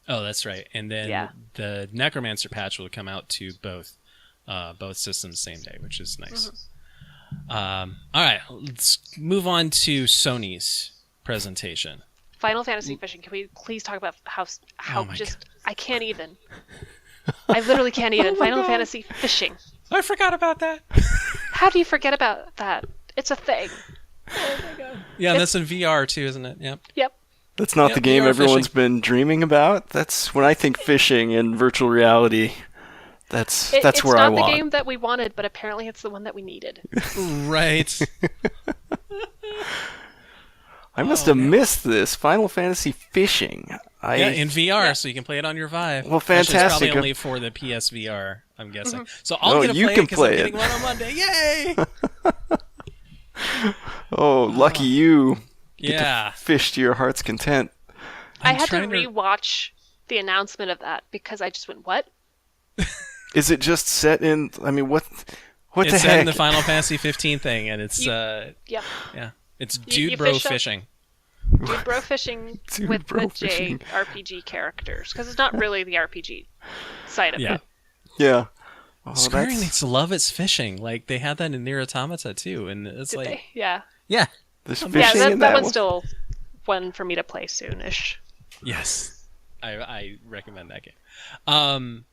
Oh, that's right. And then the Necromancer patch will come out to both systems same day, which is nice. All right, let's move on to Sony's presentation. Final Fantasy Fishing. Can we please talk about how my just... I can't even. I literally can't even. Final Fantasy Fishing. I forgot about that. How do you forget about that? It's a thing. Oh my god. Yeah, and that's in VR too, isn't it? Yep. Yep. that's not the game VR everyone's fishing. been dreaming about. That's when I think fishing in virtual reality. That's where I want. It's not the game that we wanted, but apparently it's the one that we needed. Right. I must have missed this Final Fantasy Fishing. Yeah, in VR, so you can play it on your Vive. Well, Which is fantastic. probably only for the PSVR, I'm guessing. So I'll get to you play can it because play I'm it. getting one on Monday. Yay! Oh, lucky you. Yeah. Fish to your heart's content. I had to trying to- rewatch the announcement of that because I just went, what? Is it just set in? I mean, what the It's heck? in the Final Fantasy 15 thing, and it's Yep. yeah, it's You Dude Bro fish up- Fishing. Dude Bro Fishing Dude with Bro the Fishing. JRPG characters because it's not really the RPG side of Yeah. it. Yeah. Oh, Square that's- Enix love its fishing. Like they had that in Nier Automata too, and it's Did like, they? Yeah. yeah, There's Yeah, fishing that, in that that one's one? still one for me to play soonish. yes, I recommend that game.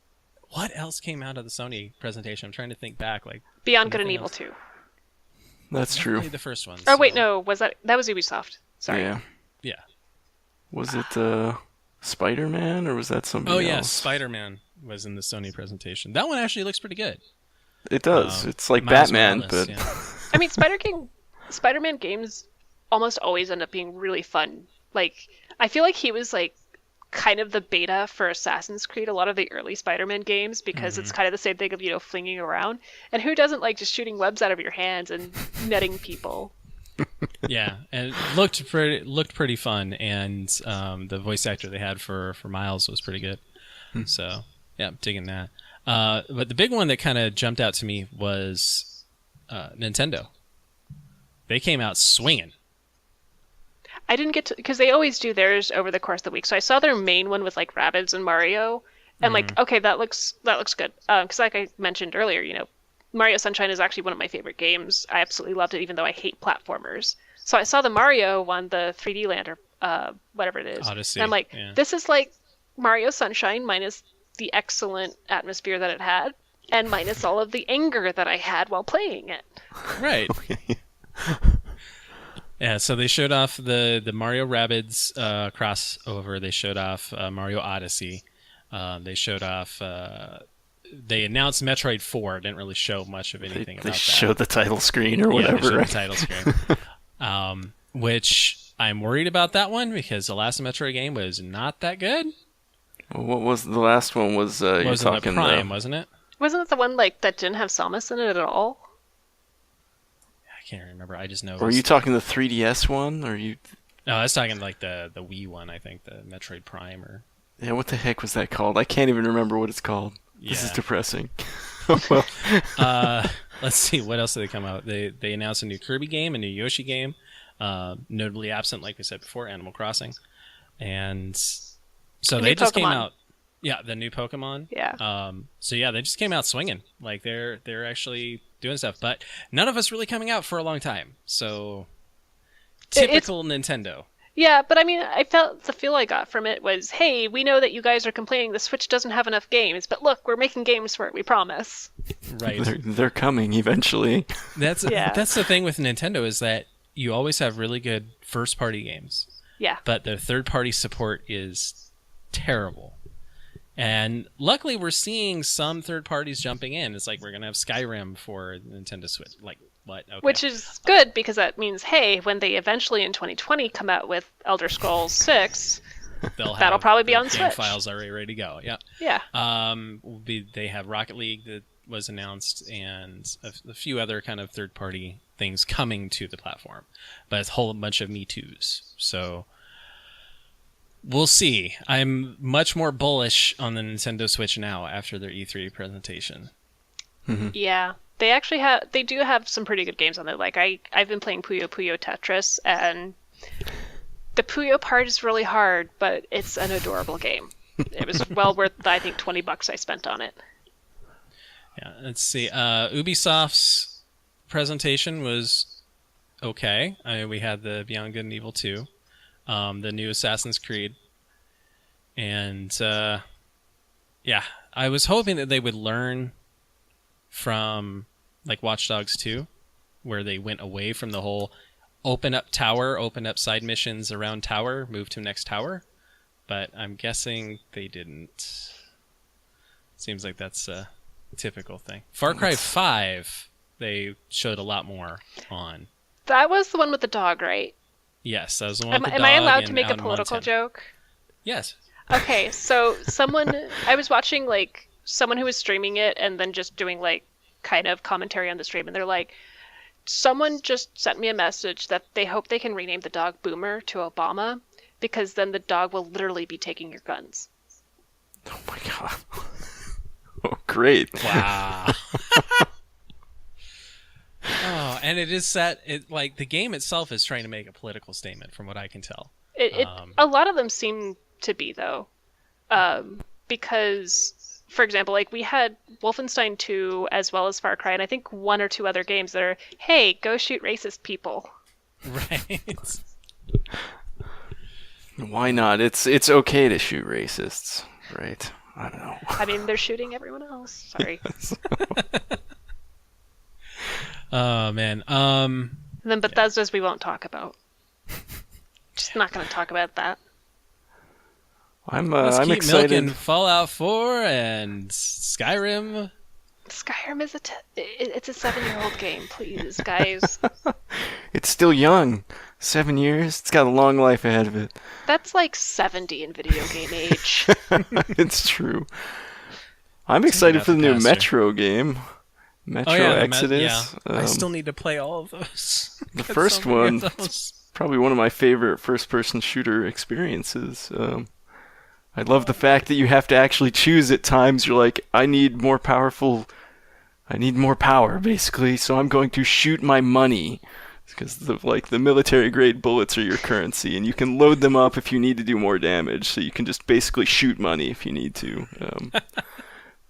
What else came out of the Sony presentation? I'm trying to think back. Like Beyond Good and anything Evil else? 2. That's I true. played the first one. Oh wait, so- no, that was Ubisoft. Sorry. Yeah. Yeah. Was it Spider-Man or was that somebody Oh else? yes, Spider-Man was in the Sony presentation. That one actually looks pretty good. It does. It's like Miles Batman, Morales, but yeah. I mean, Spider-Man games almost always end up being really fun. Like, I feel like he was like kind of the beta for Assassin's Creed, a lot of the early Spider-Man games, because it's kind of the same thing of, flinging around. And who doesn't like just shooting webs out of your hands and netting people? Yeah, and it looked pretty fun, and the voice actor they had for Miles was pretty good. So yeah, I'm digging that. But the big one that kind of jumped out to me was Nintendo. They came out swinging. I didn't get to, because they always do theirs over the course of the week. So I saw their main one with like Rabbids and Mario, and like, okay, that looks good. Because like I mentioned earlier, Mario Sunshine is actually one of my favorite games. I absolutely loved it, even though I hate platformers. So I saw the Mario one, the 3D Land or whatever it is, Odyssey, and I'm like, yeah. this is like Mario Sunshine minus the excellent atmosphere that it had, and minus all of the anger that I had while playing it. Right. Yeah, so they showed off the Mario Rabbids crossover. They showed off Mario Odyssey. They showed off. They announced Metroid 4. Didn't really show much of anything they about that. showed the title screen or Yeah, whatever. they showed right? the title screen. Which I'm worried about that one because the last Metroid game was not that good. Well, what was the last one? Was you're Wasn't talking it Prime, wasn't it? Wasn't it the one like that didn't have Samus in it at all? I can't remember. I just know. Or are you talking the 3DS one? Or you? No, I was talking like the Wii one. I think the Metroid Prime or. Yeah, what the heck was that called? I can't even remember what it's called. This is Yeah. depressing. Well, Let's see, what else did they come out? They announced a new Kirby game, a new Yoshi game, notably absent, like we said before, Animal Crossing, and so A they new just came Pokemon. out. Yeah, the new Pokemon. Yeah. So yeah, they just came out swinging. Like they're actually doing stuff, but none of us really coming out for a long time. So typical Nintendo. Yeah, but I mean, I felt the feel I got from it was, hey, we know that you guys are complaining the Switch doesn't have enough games, but look, we're making games for it, we promise. Right. they're coming eventually. That's Yeah. that's the thing with Nintendo is that you always have really good first party games. Yeah. But their third-party support is terrible. And luckily, we're seeing some third parties jumping in. It's like we're gonna have Skyrim for Nintendo Switch. Like what? Okay. Which is good because that means, hey, when they eventually in 2020 come out with Elder Scrolls 6, They'll that'll have probably be the on game Switch. files already ready to go. Yeah. yeah. They have Rocket League that was announced, and a few other kind of third-party things coming to the platform. But it's a whole bunch of Me Too's. So. We'll see. I'm much more bullish on the Nintendo Switch now after their E3 presentation. Yeah. They do have some pretty good games on there. Like I've been playing Puyo Puyo Tetris, and the Puyo part is really hard, but it's an adorable game. It was well worth, I think, $20 I spent on it. Yeah, let's see. Ubisoft's presentation was okay. We had the Beyond Good and Evil 2, the new Assassin's Creed, and yeah, I was hoping that they would learn from like Watch Dogs 2, where they went away from the whole open up tower, open up side missions around tower, move to next tower. But I'm guessing they didn't. Seems like that's a typical thing. Far Cry 5, they showed a lot more on. That was the one with the dog, right? Yes, that was the one Am, with the am dog I allowed and to make out a in political Montana. joke? Yes. Okay, so I was watching like someone who was streaming it and then just doing like kind of commentary on the stream, and they're like, someone just sent me a message that they hope they can rename the dog Boomer to Obama, because then the dog will literally be taking your guns. Oh my god. Oh, great. Wow. Oh, and it is set. It like the game itself is trying to make a political statement, from what I can tell. A lot of them seem to be though, because for example, like we had Wolfenstein 2 as well as Far Cry, and I think 1 or 2 other games that are, hey, go shoot racist people. Right. Why not? It's okay to shoot racists, right? I don't know. I mean, they're shooting everyone else. Sorry. Oh man. And then Bethesda's we won't talk about. Just not going to talk about that. Let's I'm keep excited. milking Fallout 4 and Skyrim. Skyrim is it's a 7-year-old game, please, guys. It's still young. 7 years. It's got a long life ahead of it. That's like 70 in video game age. It's true. I'm excited for the new faster. Metro game. Metro Exodus. I still need to play all of those. The Got first so many one, of those. it's probably one of my favorite first-person shooter experiences. I love the fact that you have to actually choose at times. You're like, I need more power, basically, so I'm going to shoot my money. Because the military-grade bullets are your currency, and you can load them up if you need to do more damage, so you can just basically shoot money if you need to.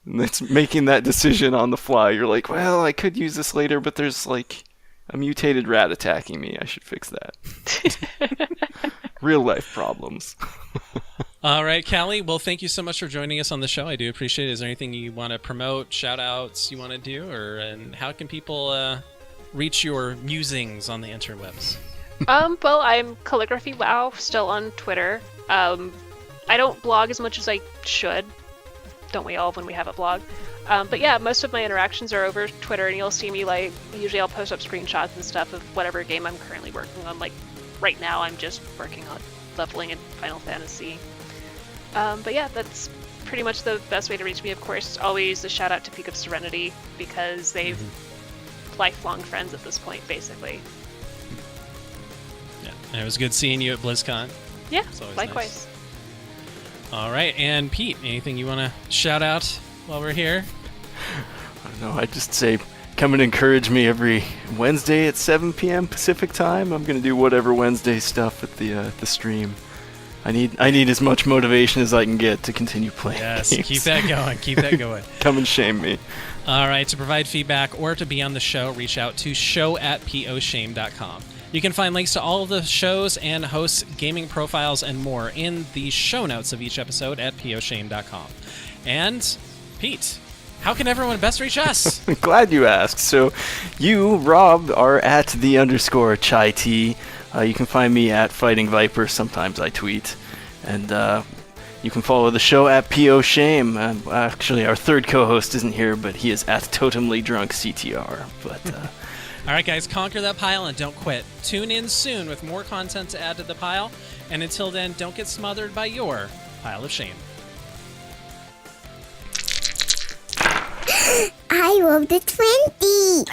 And it's making that decision on the fly. You're like, well, I could use this later, but there's like a mutated rat attacking me. I should fix that. Real life problems. All right, Calli. Well, thank you so much for joining us on the show. I do appreciate it. Is there anything you want to promote, shout-outs you want to do, and how can people reach your musings on the interwebs? Well, I'm Calligraphy Wow, still on Twitter. I don't blog as much as I should. Don't we all when we have a blog? But yeah, most of my interactions are over Twitter, and you'll see me usually I'll post up screenshots and stuff of whatever game I'm currently working on. Like right now, I'm just working on leveling in Final Fantasy. But yeah, that's pretty much the best way to reach me. Of course, always a shout out to Peak of Serenity because they've lifelong friends at this point, basically. Yeah, and it was good seeing you at BlizzCon. Yeah, It's always likewise. nice. All right, and Pete, anything you want to shout out while we're here? I don't know. I just say, come and encourage me every Wednesday at 7 p.m. Pacific time. I'm gonna do whatever Wednesday stuff at the stream. I need as much motivation as I can get to continue playing. Yes, games. keep that going. Keep that going. Come and shame me. All right, to provide feedback or to be on the show, reach out to show@poshame.com. You can find links to all of the shows and hosts, gaming profiles, and more in the show notes of each episode at poshame.com. And, Pete, how can everyone best reach us? Glad you asked. So, you, Rob, are at _chai tea. You can find me at Fighting Viper. Sometimes I tweet. And you can follow the show at poshame. Actually, our third co-host isn't here, but he is at totemly drunk CTR. But... All right, guys, conquer that pile and don't quit. Tune in soon with more content to add to the pile. And until then, don't get smothered by your pile of shame. I rolled a 20.